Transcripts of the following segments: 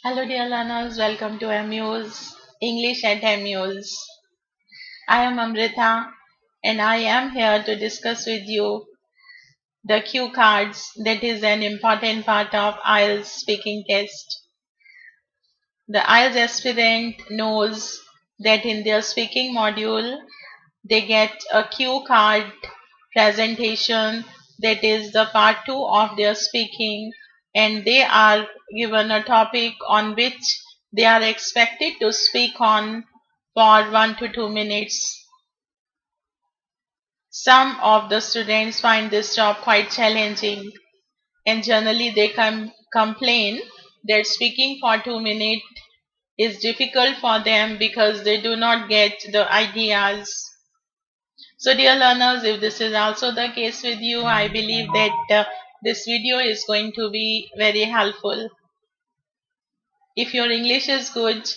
Hello, dear learners. Welcome to MU's English at MU's. I am Amrita and I am here to discuss with you the cue cards that is an important part of IELTS speaking test. The IELTS aspirant knows that in their speaking module they get a cue card presentation that is the part 2 of their speaking, and they are given a topic on which they are expected to speak on for 1 to 2 minutes. Some of the students find this job quite challenging, and generally they complain that speaking for 2 minutes is difficult for them because they do not get the ideas. So dear learners, if this is also the case with you, I believe that this video is going to be very helpful. If your English is good,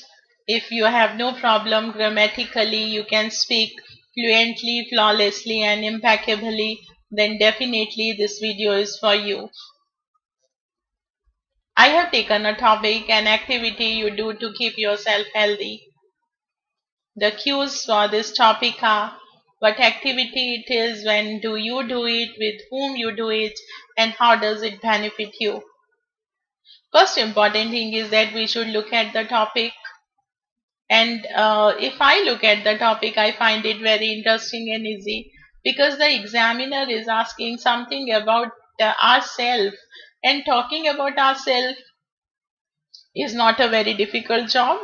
if you have no problem grammatically, you can speak fluently, flawlessly and impeccably, then definitely this video is for you. I have taken a topic, an activity you do to keep yourself healthy. The cues for this topic are what activity it is, when do you do it, with whom you do it, and how does it benefit you. First important thing is that we should look at the topic, and if I look at the topic, I find it very interesting and easy because the examiner is asking something about ourselves, and talking about ourselves is not a very difficult job.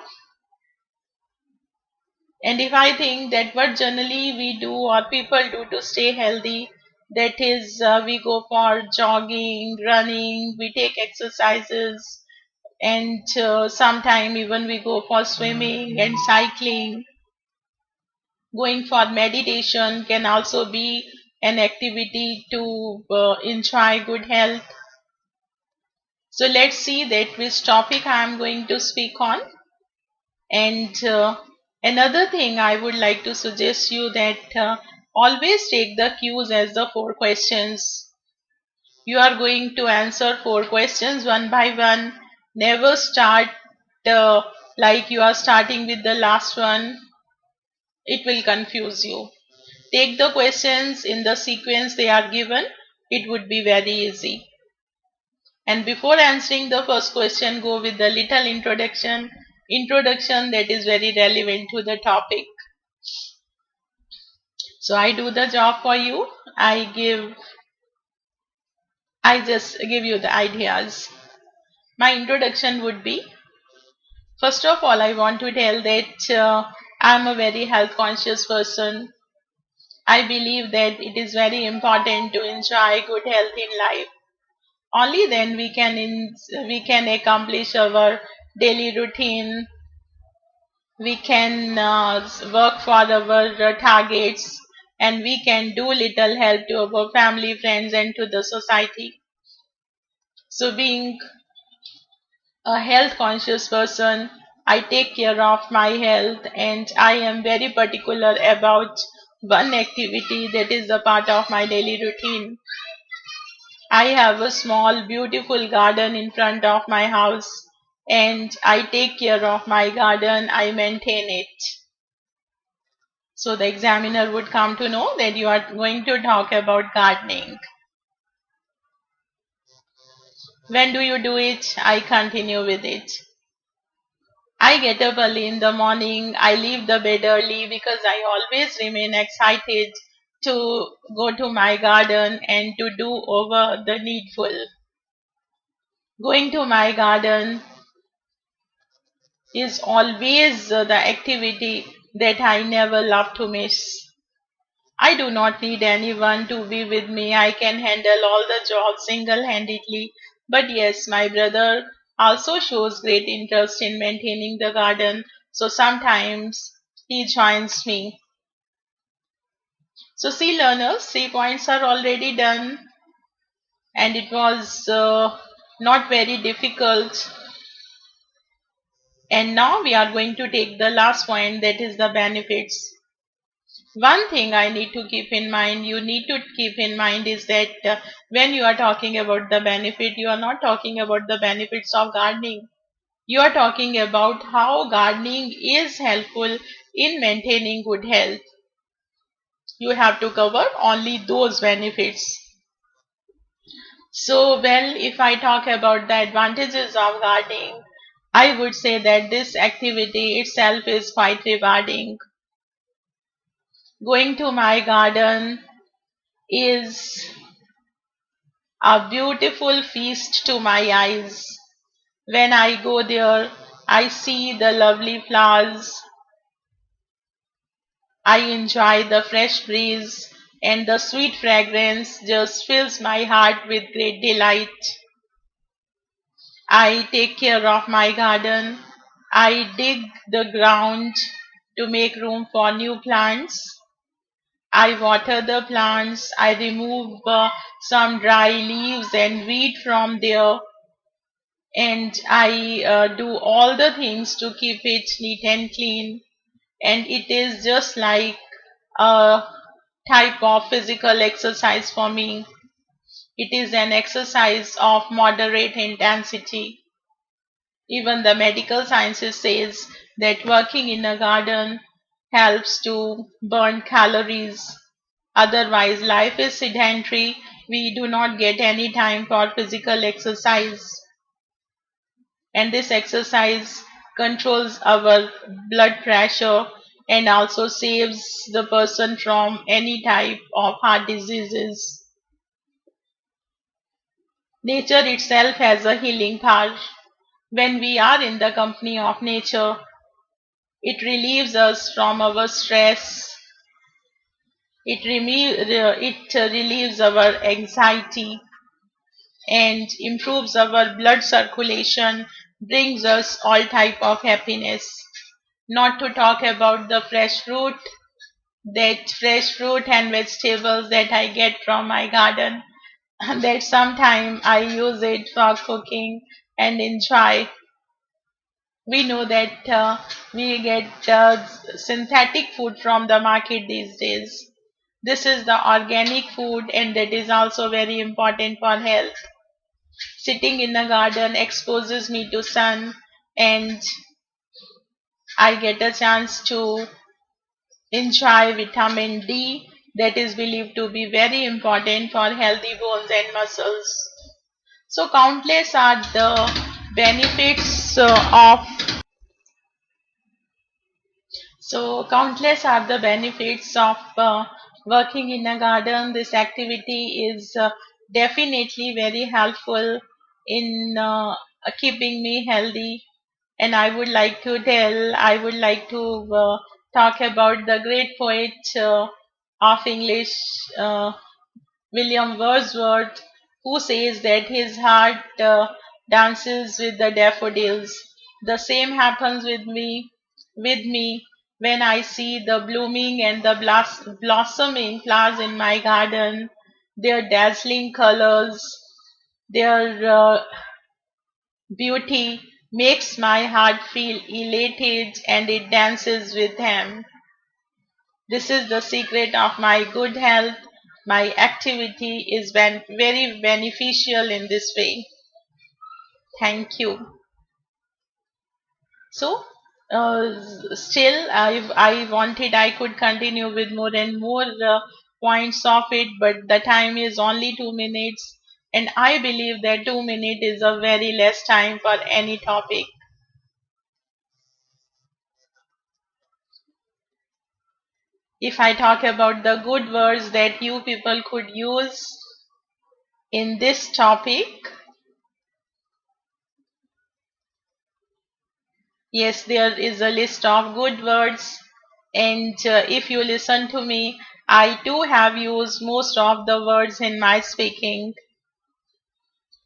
And if I think that what generally we do or people do to stay healthy, that is, we go for jogging, running, we take exercises, and sometime even we go for swimming and cycling. Going for meditation can also be an activity to enjoy good health. So let's see that which topic I am going to speak on. And another thing I would like to suggest you that always take the cues as the 4 questions. You are going to answer 4 questions one by one. Never start uh, like you are starting with the last one. It will confuse you. Take the questions in the sequence they are given. It would be very easy. And before answering the first question, go with the little introduction that is very relevant to the topic. So I do the job for you. I just give you the ideas. My introduction would be, first of all, I want to tell that I'm a very health conscious person. I believe that it is very important to enjoy good health in life. Only then we can accomplish our daily routine. We can work for our targets, and we can do little help to our family, friends, and to the society. So being a health conscious person, I take care of my health, and I am very particular about one activity that is a part of my daily routine. I have a small beautiful garden in front of my house, and I take care of my garden, I maintain it. So the examiner would come to know that you are going to talk about gardening. When do you do it? I continue with it. I get up early in the morning. I leave the bed early because I always remain excited to go to my garden and to do over the needful. Going to my garden is always the activity that I never love to miss. I do not need anyone to be with me. I can handle all the jobs single handedly. But yes, my brother also shows great interest in maintaining the garden, so sometimes he joins me. So, see, learners, 3 points are already done, and it was not very difficult. And now we are going to take the last point, that is the benefits. One thing I need to keep in mind, you need to keep in mind, is that when you are talking about the benefit, you are not talking about the benefits of gardening. You are talking about how gardening is helpful in maintaining good health. You have to cover only those benefits. So, well, if I talk about the advantages of gardening, I would say that this activity itself is quite rewarding. Going to my garden is a beautiful feast to my eyes. When I go there, I see the lovely flowers, I enjoy the fresh breeze, and the sweet fragrance just fills my heart with great delight. I take care of my garden. I dig the ground to make room for new plants. I water the plants. I remove some dry leaves and weed from there. And I do all the things to keep it neat and clean. And it is just like a type of physical exercise for me. It is an exercise of moderate intensity. Even the medical sciences says that working in a garden helps to burn calories. Otherwise, life is sedentary. We do not get any time for physical exercise. And this exercise controls our blood pressure and also saves the person from any type of heart diseases. Nature itself has a healing power. When we are in the company of nature, it relieves us from our stress, it relieves our anxiety and improves our blood circulation, brings us all type of happiness. Not to talk about the fresh fruit and vegetables that I get from my garden, that sometime I use it for cooking and enjoy. We know that we get synthetic food from the market these days. This is the organic food, and that is also very important for health. Sitting in the garden exposes me to sun, and I get a chance to enjoy vitamin D that is believed to be very important for healthy bones and muscles. So countless are the benefits countless are the benefits of working in a garden. This activity is definitely very helpful in keeping me healthy. And I would like to talk about the great poet of English, William Wordsworth, who says that his heart dances with the daffodils. The same happens with me when I see the blooming and the blossoming flowers in my garden. Their dazzling colors, their beauty makes my heart feel elated and it dances with them. This is the secret of my good health. My activity is very beneficial in this way. Thank you. So, still, I wanted I could continue with more and more points of it, but the time is only 2 minutes, and I believe that 2 minutes is a very less time for any topic. If I talk about the good words that you people could use in this topic, yes, there is a list of good words, and if you listen to me, I too have used most of the words in my speaking.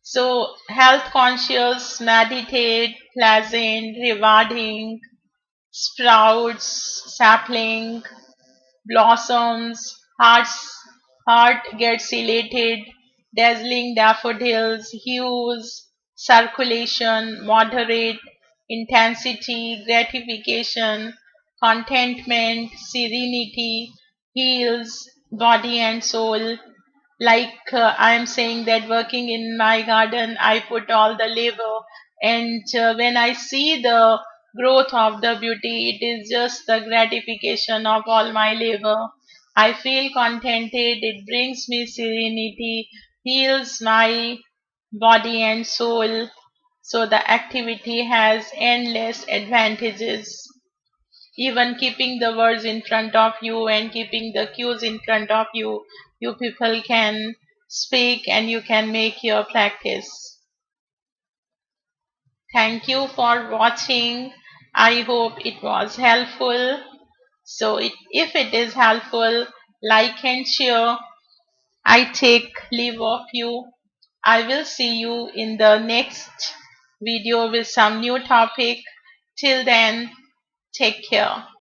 So, health conscious, meditate, pleasant, rewarding, sprouts, sapling, blossoms, heart gets elated, dazzling daffodils, hues, circulation, moderate, intensity, gratification, contentment, serenity, heals body and soul. Like I am saying that working in my garden, I put all the labor, And when I see the growth of the beauty, it is just the gratification of all my labor. I feel contented, it brings me serenity, heals my body and soul. So the activity has endless advantages. Even keeping the words in front of you and keeping the cues in front of you, you people can speak and you can make your practice. Thank you for watching. I hope it was helpful. So if it is helpful, like and share. I take leave of you. I will see you in the next video with some new topic. Till then, take care.